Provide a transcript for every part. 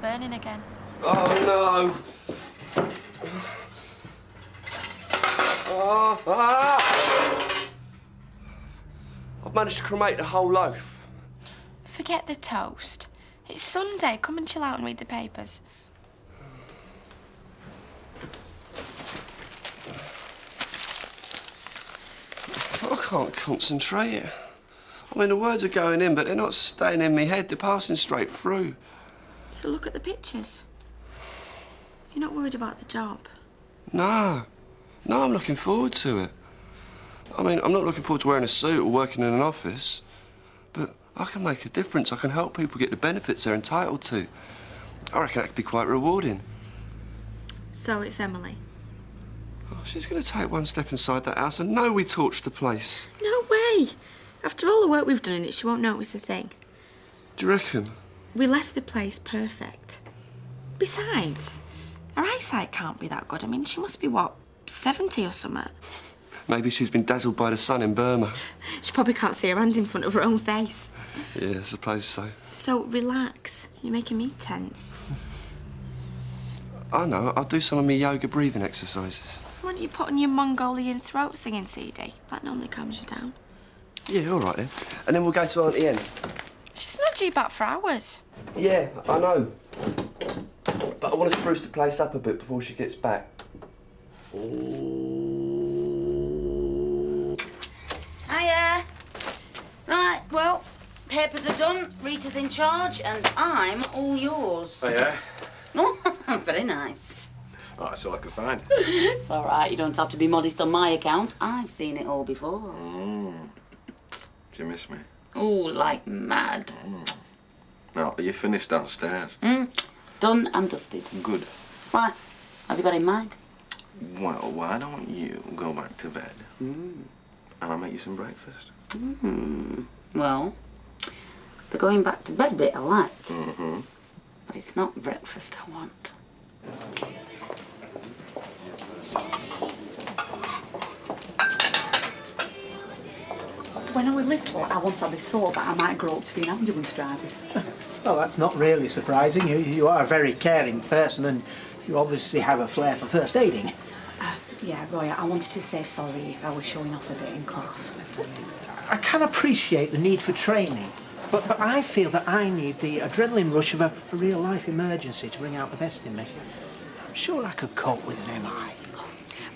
burning again. Oh, no. I've managed to cremate the whole loaf. Forget the toast. It's Sunday. Come and chill out and read the papers. I can't concentrate. I mean, the words are going in, but they're not staying in my head. They're passing straight through. So look at the pictures. You're not worried about the job? No. No, I'm looking forward to it. I mean, I'm not looking forward to wearing a suit or working in an office, but I can make a difference. I can help people get the benefits they're entitled to. I reckon that could be quite rewarding. So it's Emily? Oh, she's going to take one step inside that house and know we torched the place. No way! After all the work we've done in it, she won't notice a thing. Do you reckon? We left the place perfect. Besides, her eyesight can't be that good. I mean, she must be, what, 70 or something? Maybe she's been dazzled by the sun in Burma. She probably can't see her hand in front of her own face. Yeah, I suppose so. So, relax. You're making me tense. I know. I'll do some of my yoga breathing exercises. Why don't you put on your Mongolian throat singing CD? That normally calms you down. Yeah, all right then. And then we'll go to Auntie Em's. She's not due back for hours. Yeah, I know. But I want to spruce the place up a bit before she gets back. Hiya. Right, well, papers are done, Rita's in charge, and I'm all yours. Oh, yeah? Oh, very nice. Oh, that's all I could find. It's all right, you don't have to be modest on my account. I've seen it all before. Do you miss me? Oh, like mad. No, are you finished downstairs? Done and dusted. Good. Why? Have you got in mind? Well, why don't you go back to bed? And I'll make you some breakfast. Well, the going back to bed bit I like. But it's not breakfast I want. When I was little, I once had this thought that I might grow up to be an ambulance driver. Well, that's not really surprising. You are a very caring person and you obviously have a flair for first aiding. Yeah, Roy, I wanted to say sorry if I was showing off a bit in class. I can appreciate the need for training, but I feel that I need the adrenaline rush of a real-life emergency to bring out the best in me. I'm sure I could cope with an MI.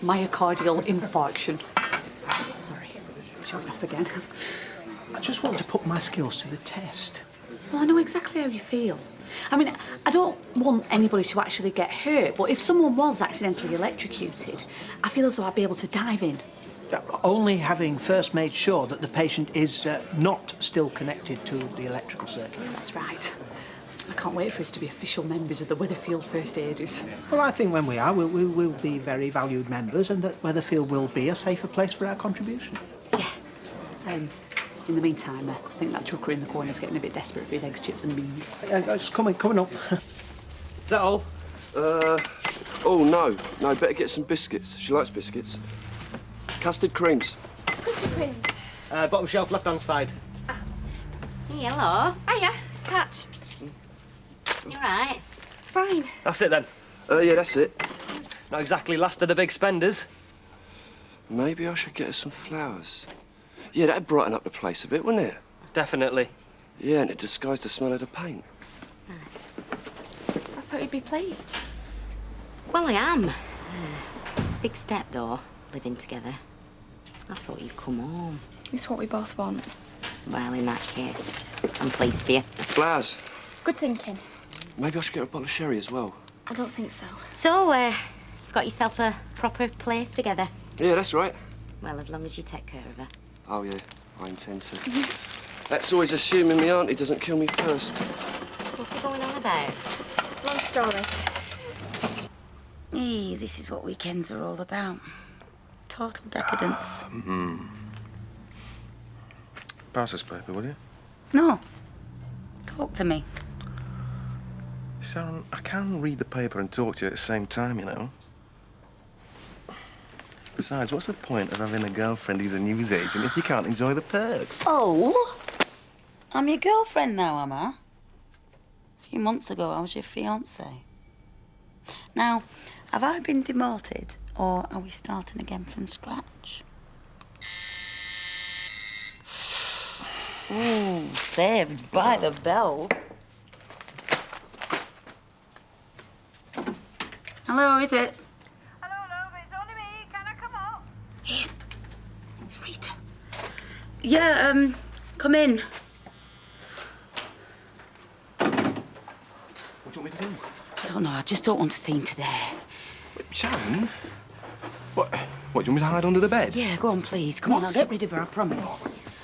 Myocardial infarction. Sorry, showing off again. I just want to put my skills to the test. Well, I know exactly how you feel. I mean, I don't want anybody to actually get hurt, but if someone was accidentally electrocuted, I feel as though I'd be able to dive in. Only having first made sure that the patient is not still connected to the electrical circuit. That's right. I can't wait for us to be official members of the Weatherfield First Aiders. Well, I think when we are, we will be very valued members and that Weatherfield will be a safer place for our contribution. Yeah. In the meantime, I think that trucker in the corner is getting a bit desperate for his eggs, chips and beans. Just coming up. Is that all? Oh, no. No, better get some biscuits. She likes biscuits. Custard creams. Custard creams. Bottom shelf, left-hand side. Hey, hello. Hiya. Catch. You right? Fine. That's it then. Yeah, that's it. Not exactly last of the big spenders. Maybe I should get her some flowers. Yeah, that'd brighten up the place a bit, wouldn't it? Definitely. Yeah, and it disguised the smell of the paint. I thought you'd be pleased. Well, I am. Big step, though, living together. I thought you'd come home. It's what we both want. Well, in that case, I'm pleased for you. Flowers. Good thinking. Maybe I should get her a bottle of sherry as well. I don't think so. So, you've got yourself a proper place together? Yeah, that's right. Well, as long as you take care of her. Oh, yeah, I intend to. That's always assuming my auntie doesn't kill me first. What's he going on about? Long story. Hey, this is what weekends are all about. Total decadence. Pass this paper, will you? No. Talk to me. Sharon, I can read the paper and talk to you at the same time, you know. Besides, what's the point of having a girlfriend who's a news agent if you can't enjoy the perks? Oh? I'm your girlfriend now, am I? A few months ago, I was your fiancé. Now, have I been demoted, or are we starting again from scratch? Ooh, saved by the bell. Hello, is it? Hello, love, it's only me. Can I come up? Ian, it's Rita. Yeah, come in. What do you want me to do? I don't know, I just don't want a scene today. Wait, Sharon? What? Do you want me to hide under the bed? Yeah, go on, please. Come on, I'll get rid of her, I promise.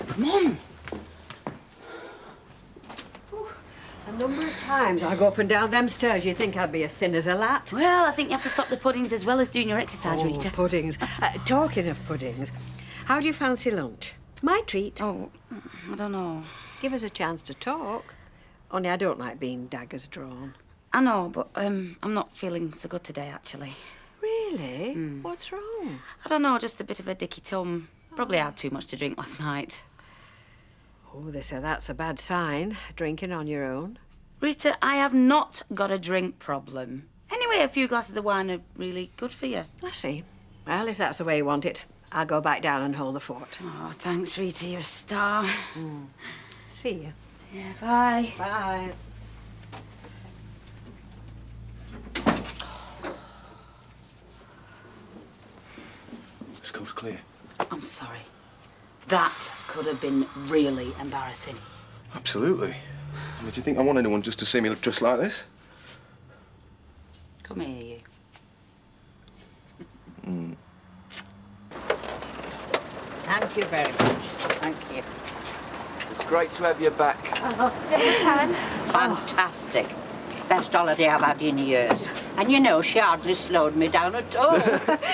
Come on. A number of times I go up and down them stairs, you think I'd be as thin as a lat. Well, I think you have to stop the puddings as well as doing your exercise, Rita. Puddings. Talking of puddings, how do you fancy lunch? My treat. Oh, I don't know. Give us a chance to talk. Only I don't like being daggers drawn. I know, but I'm not feeling so good today, actually. Really? What's wrong? I don't know, just a bit of a dicky tum. Probably had too much to drink last night. Oh, they say that's a bad sign, drinking on your own. Rita, I have not got a drink problem. Anyway, a few glasses of wine are really good for you. I see. Well, if that's the way you want it, I'll go back down and hold the fort. Oh, thanks, Rita, you're a star. See you. Yeah, bye. Bye. This coast's clear. I'm sorry. That could have been really embarrassing. Absolutely. I mean, do you think I want anyone just to see me dressed like this? Come here, you. Thank you very much. Thank you. It's great to have you back. Fantastic. Best holiday I've had in years. And you know, she hardly slowed me down at all.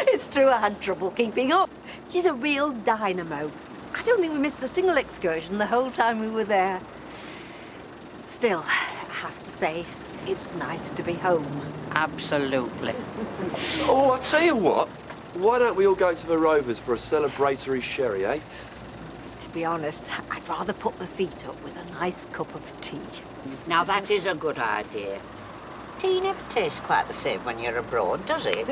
It's true, I had trouble keeping up. She's a real dynamo. I don't think we missed a single excursion the whole time we were there. Still, I have to say, it's nice to be home. Absolutely. Oh, I'll tell you what. Why don't we all go to the Rovers for a celebratory sherry, eh? To be honest, I'd rather put my feet up with a nice cup of tea. Now, that is a good idea. Tea never tastes quite the same when you're abroad, does it?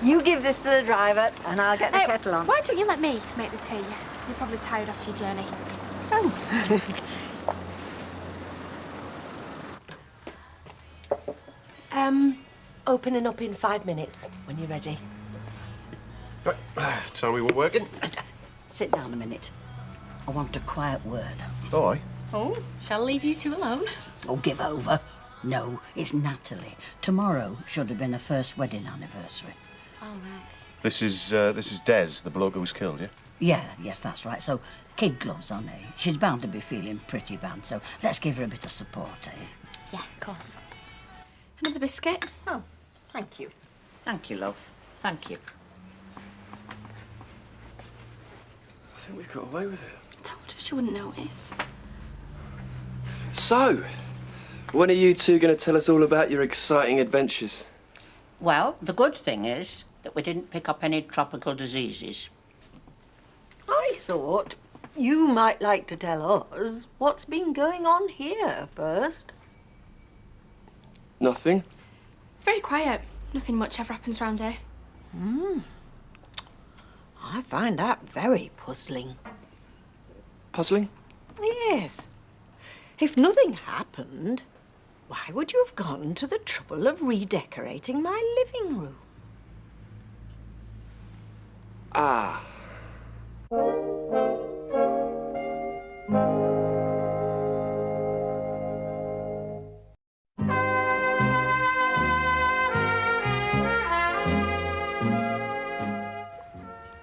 You give this to the driver, and I'll get the kettle on. Why don't you let me make the tea? You're probably tired after your journey. Opening up in 5 minutes, when you're ready. Right. Tell me we're working. Sit down a minute. I want a quiet word. Aye. Oh, shall I leave you two alone? Oh, give over. No, it's Natalie. Tomorrow should have been her first wedding anniversary. Oh, right. This is Des, the bloke who was killed, yeah? Yes, that's right. So, kid gloves on, eh? She's bound to be feeling pretty bad, so let's give her a bit of support, eh? Yeah, of course. Another biscuit? Oh, thank you. Thank you, love. Thank you. I think we've got away with it. I told her she wouldn't notice. So, when are you two going to tell us all about your exciting adventures? Well, the good thing is that we didn't pick up any tropical diseases. I thought you might like to tell us what's been going on here first. Nothing. Very quiet. Nothing much ever happens round here. I find that very puzzling. Puzzling? Yes. If nothing happened, why would you have gone to the trouble of redecorating my living room? Ah.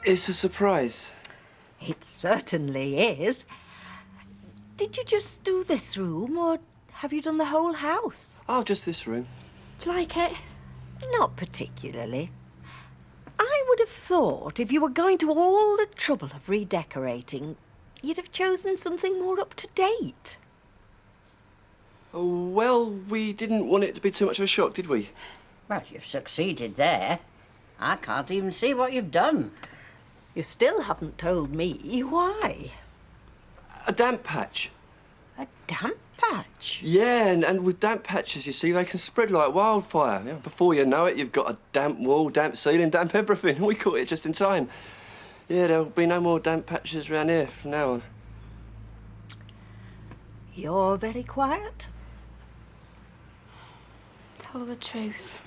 It's a surprise. It certainly is. Did you just do this room, or have you done the whole house? Oh, just this room. Do you like it? Not particularly. I would have thought if you were going to all the trouble of redecorating, you'd have chosen something more up to date. Oh, well, we didn't want it to be too much of a shock, did we? Well, you've succeeded there. I can't even see what you've done. You still haven't told me why. A damp patch. A damp patch? Yeah, and with damp patches, you see, they can spread like wildfire. You know, before you know it, you've got a damp wall, damp ceiling, damp everything. We caught it just in time. Yeah, there'll be no more damp patches around here from now on. You're very quiet. Tell her the truth.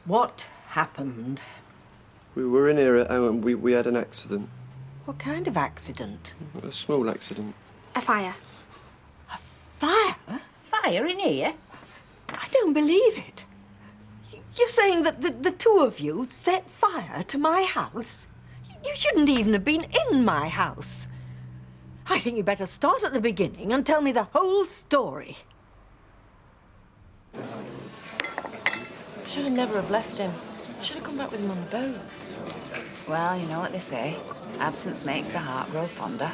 What happened? We were in here and we had an accident. What kind of accident? A small accident. A fire. Fire? Fire in here? I don't believe it. You're saying that the two of you set fire to my house? You shouldn't even have been in my house. I think you better start at the beginning and tell me the whole story. Should have never have left him. Should have come back with him on the boat. Well, you know what they say. Absence makes the heart grow fonder.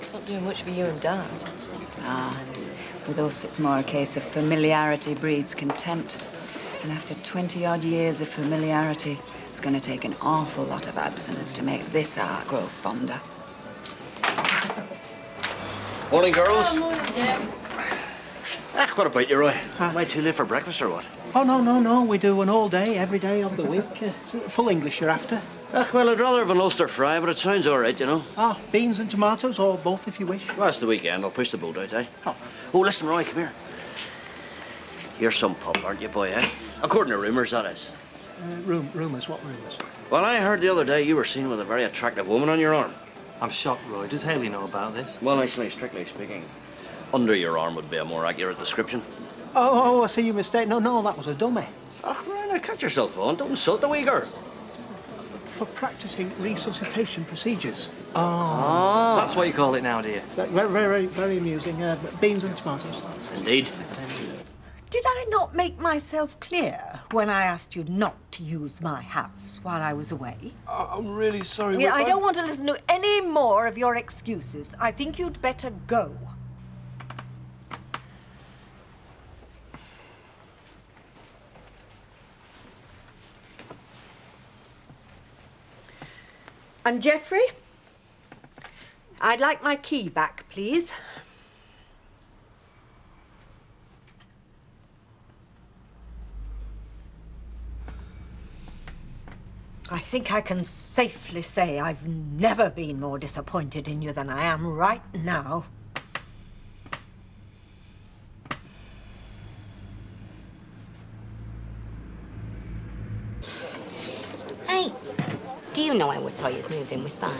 It's not doing much for you and Dad. Ah, with us it's more a case of familiarity breeds contempt. And after 20-odd years of familiarity, it's going to take an awful lot of absence to make this heart grow fonder. Morning, girls. Oh, morning, Jim. What about you, Roy? Am I too late for breakfast or what? Oh, no. We do an all day, every day of the week. Full English you're after. Well, I'd rather have an Ulster fry, but it sounds all right, you know. Ah, beans and tomatoes, or both if you wish. Well, it's the weekend. I'll push the boat out, eh? Oh, listen, Roy, come here. You're some pup, aren't you, boy, eh? According to rumours, that is. Rumours? What rumours? Well, I heard the other day you were seen with a very attractive woman on your arm. I'm shocked, Roy. Does Haley know about this? Well, actually, strictly speaking, under your arm would be a more accurate description. Oh, I see your mistake. No, that was a dummy. Oh, right, now, cut yourself on. Don't insult the wee girl. For practising resuscitation procedures. Oh. That's what you call it now, dear. Very amusing. Beans and tomatoes. Indeed. Did I not make myself clear when I asked you not to use my house while I was away? I'm really sorry. Yeah, I don't want to listen to any more of your excuses. I think you'd better go. And Geoffrey, I'd like my key back, please. I think I can safely say I've never been more disappointed in you than I am right now. Hey, do you know our Toya's moved in with Spider?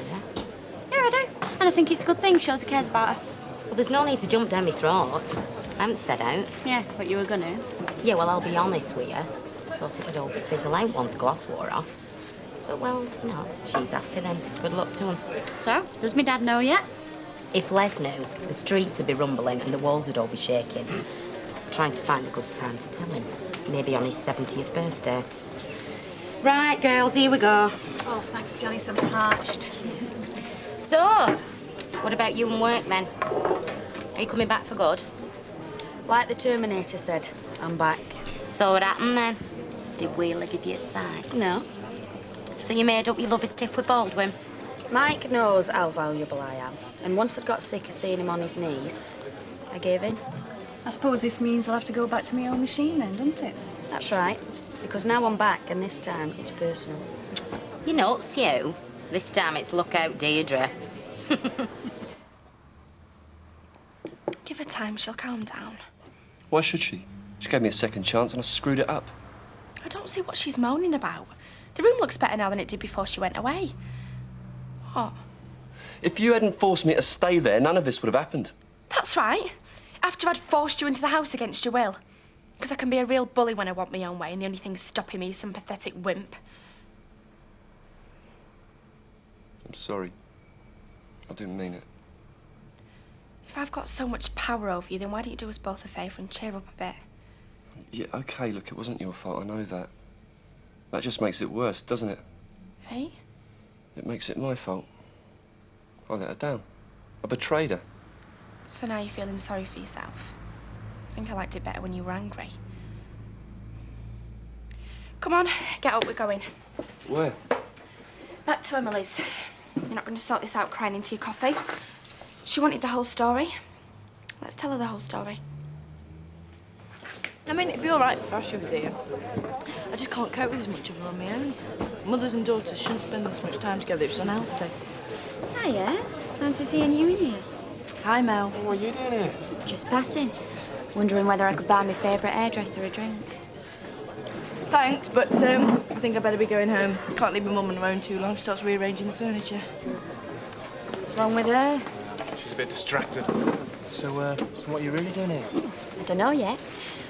Yeah, I do. And I think it's a good thing. Shows he cares about her. Well, there's no need to jump down my throat. I haven't said out. Yeah, but you were gonna. Yeah, well, I'll be honest with you. I thought it would all fizzle out once gloss wore off. But, well, no, she's happy then. Good luck to him. So, does my dad know yet? If Les knew, the streets would be rumbling and the walls would all be shaking. Trying to find a good time to tell him. Maybe on his 70th birthday. Right, girls, here we go. Oh, thanks, Janice. I'm parched. Cheers. So, what about you and work then? Are you coming back for good? Like the Terminator said, I'm back. So what happened then? Did Wheeler give you a sign? No. So you made up your love a stiff with Baldwin? Mike knows how valuable I am. And once I got sick of seeing him on his knees, I gave in. I suppose this means I'll have to go back to my own machine then, doesn't it? That's right. Because now I'm back, and this time it's personal. You nuts, you. This time it's look out, Deirdre. Give her time, she'll calm down. Why should she? She gave me a second chance and I screwed it up. I don't see what she's moaning about. The room looks better now than it did before she went away. What? If you hadn't forced me to stay there, none of this would have happened. That's right. After I'd forced you into the house against your will. Because I can be a real bully when I want my own way, and the only thing stopping me is some pathetic wimp. I'm sorry. I didn't mean it. If I've got so much power over you, then why don't you do us both a favour and cheer up a bit? Yeah, OK, look, it wasn't your fault, I know that. That just makes it worse, doesn't it? Hey? It makes it my fault. I let her down. I betrayed her. So now you're feeling sorry for yourself? I think I liked it better when you were angry. Come on, get up, we're going. Where? Back to Emily's. You're not going to sort this out crying into your coffee. She wanted the whole story. Let's tell her the whole story. I mean, it'd be all right if Asher was here. I just can't cope with as much of her on my own. Mothers and daughters shouldn't spend this much time together. It's unhealthy. Hiya. Fancy seeing you in here. Hi, Mel. What are you doing here? Just passing. Wondering whether I could buy my favourite hairdresser a drink. Thanks, but I think I'd better be going home. Can't leave my mum on her own too long. She starts rearranging the furniture. What's wrong with her? She's a bit distracted. So, what are you really doing here? I don't know yet.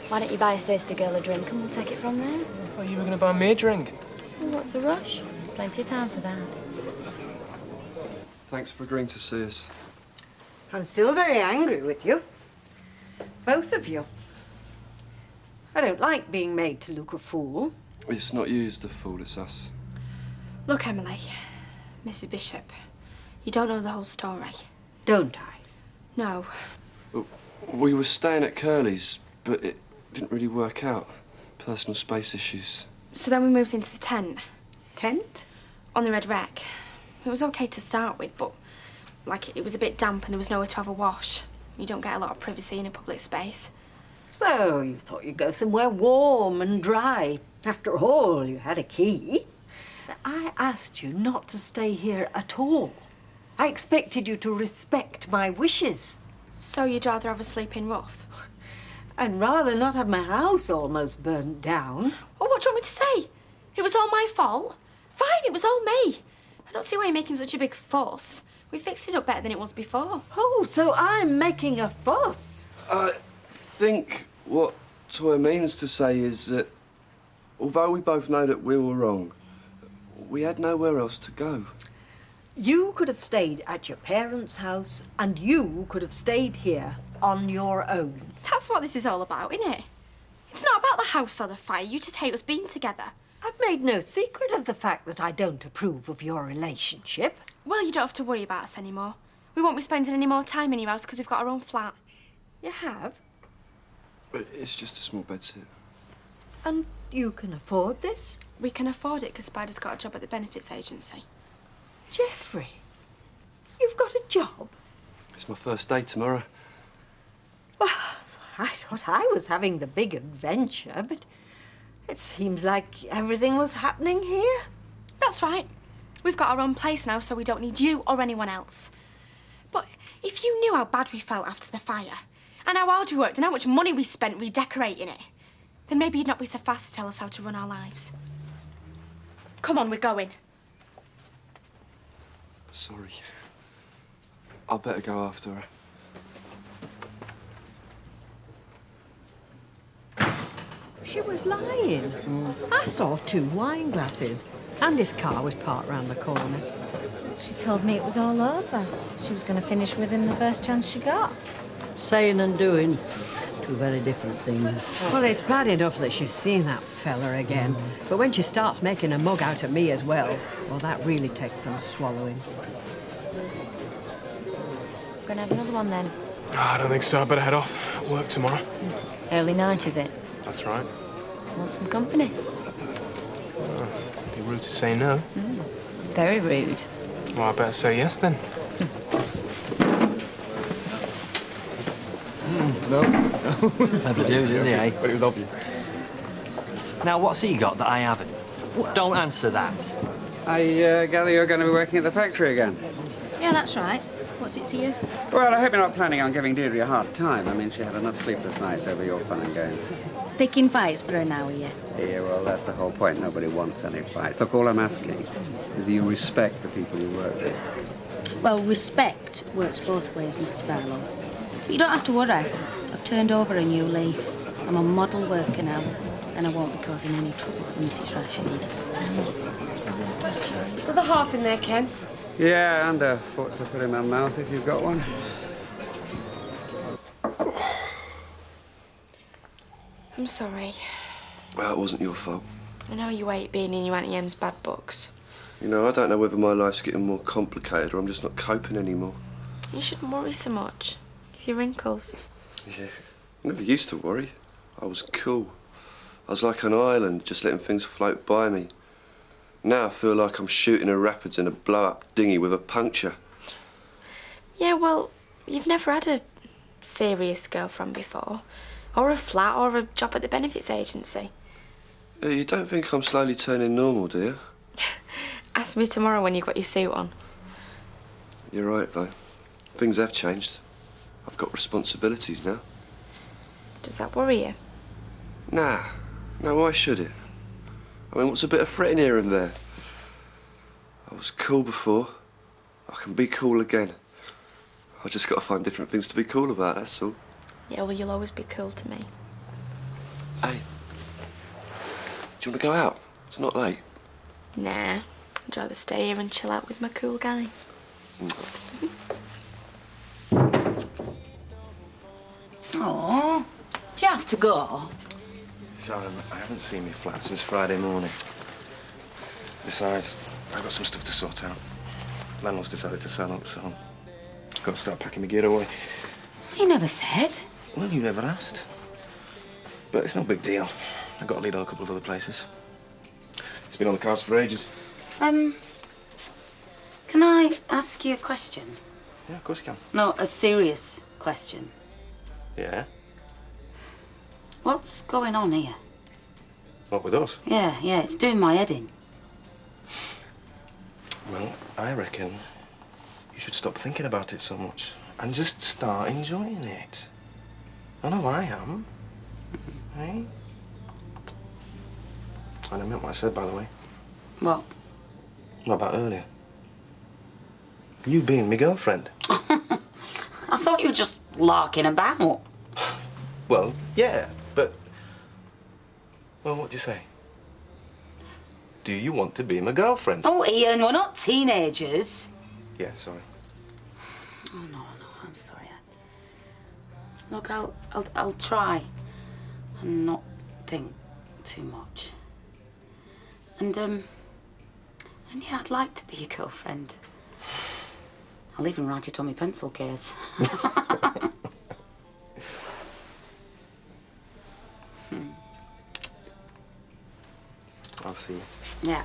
Why don't you buy a thirsty girl a drink and we'll take it from there? I thought you were going to buy me a drink. Well, what's the rush? Plenty of time for that. Thanks for agreeing to see us. I'm still very angry with you. Both of you. I don't like being made to look a fool. It's not you who's the fool, it's us. Look, Emily, Mrs. Bishop, you don't know the whole story. Don't I? No. We were staying at Curly's, but it didn't really work out. Personal space issues. So then we moved into the tent. Tent? On the Red Wreck. It was okay to start with, but, like, it was a bit damp and there was nowhere to have a wash. You don't get a lot of privacy in a public space. So you thought you'd go somewhere warm and dry. After all, you had a key. I asked you not to stay here at all. I expected you to respect my wishes. So you'd rather have a sleeping rough? And rather not have my house almost burnt down. Well, what do you want me to say? It was all my fault? Fine, it was all me. I don't see why you're making such a big fuss. We fixed it up better than it was before. Oh, so I'm making a fuss. I think what Toya means to say is that although we both know that we were wrong, we had nowhere else to go. You could have stayed at your parents' house and you could have stayed here on your own. That's what this is all about, isn't it? It's not about the house or the fire. You just hate us being together. I've made no secret of the fact that I don't approve of your relationship. Well, you don't have to worry about us anymore. We won't be spending any more time in your house because we've got our own flat. You have? It's just a small bedsit. And you can afford this? We can afford it because Spider's got a job at the benefits agency. Jeffrey, you've got a job? It's my first day tomorrow. Well, I thought I was having the big adventure, but it seems like everything was happening here. That's right. We've got our own place now, so we don't need you or anyone else. But if you knew how bad we felt after the fire, and how hard we worked and how much money we spent redecorating it, then maybe you'd not be so fast to tell us how to run our lives. Come on, we're going. Sorry. I'll better go after her. She was lying. I saw 2 wine glasses, and this car was parked round the corner. She told me it was all over. She was going to finish with him the first chance she got. Saying and doing, 2 very different things. Well, it's bad enough that she's seen that fella again, but when she starts making a mug out of me as well, that really takes some swallowing. Gonna have another one then? I don't think so. I better head off. Work tomorrow. Early night, is it? That's right. Want some company? It'd be rude to say no. Very rude. Well, I better say yes then. No. Never do, do they, eh? But it was obvious. Now, what's he got that I haven't? Don't answer that. I gather you're going to be working at the factory again? Yeah, that's right. What's it to you? Well, I hope you're not planning on giving Deirdre a hard time. I mean, she had enough sleepless nights over your fun and games. Picking fights for her now, are you? Yeah, well, that's the whole point. Nobody wants any fights. Look, all I'm asking is that you respect the people you work with. Well, respect works both ways, Mr. Barlow. But you don't have to worry. I've turned over a new leaf. I'm a model worker now, and I won't be causing any trouble for Mrs. Rashid. Another half in there, Ken. Yeah, and a fork to put in my mouth if you've got one. I'm sorry. Well, it wasn't your fault. I know you hate being in your Auntie Em's bad books. You know, I don't know whether my life's getting more complicated or I'm just not coping anymore. You shouldn't worry so much. Give you wrinkles. Yeah, I never used to worry. I was cool. I was like an island, just letting things float by me. Now I feel like I'm shooting a rapids in a blow-up dinghy with a puncture. Yeah, well, you've never had a serious girlfriend before. Or a flat, or a job at the benefits agency. You don't think I'm slowly turning normal, do you? Ask me tomorrow when you've got your suit on. You're right, though. Things have changed. I've got responsibilities now. Does that worry you? Nah. No, why should it? I mean, what's a bit of fretting here and there? I was cool before. I can be cool again. I've just got to find different things to be cool about, that's all. Yeah, well, you'll always be cool to me. Hey. Do you want to go out? It's not late. Nah. I'd rather stay here and chill out with my cool guy. Oh, do you have to go? Sharon, I haven't seen my flat since Friday morning. Besides, I've got some stuff to sort out. Landlord's decided to sell up, so I've got to start packing my gear away. You never said. Well, you never asked. But it's no big deal. I've got a lead on a couple of other places. It's been on the cards for ages. Can I ask you a question? Yeah, of course you can. No, a serious question. Yeah? What's going on here? What, with us? Yeah, it's doing my head in. Well, I reckon you should stop thinking about it so much and just start enjoying it. I know I am. Hey? And I meant what I said, by the way. What? What about earlier? You being my girlfriend. I thought you were just larking about. Well, yeah, but... Well, what'd you say? Do you want to be my girlfriend? Oh, Ian, we're not teenagers. Yeah, sorry. Oh, no, I'm sorry. Look, I'll try and not think too much. And yeah, I'd like to be your girlfriend. I'll even write it on my pencil case. I'll see you. Yeah.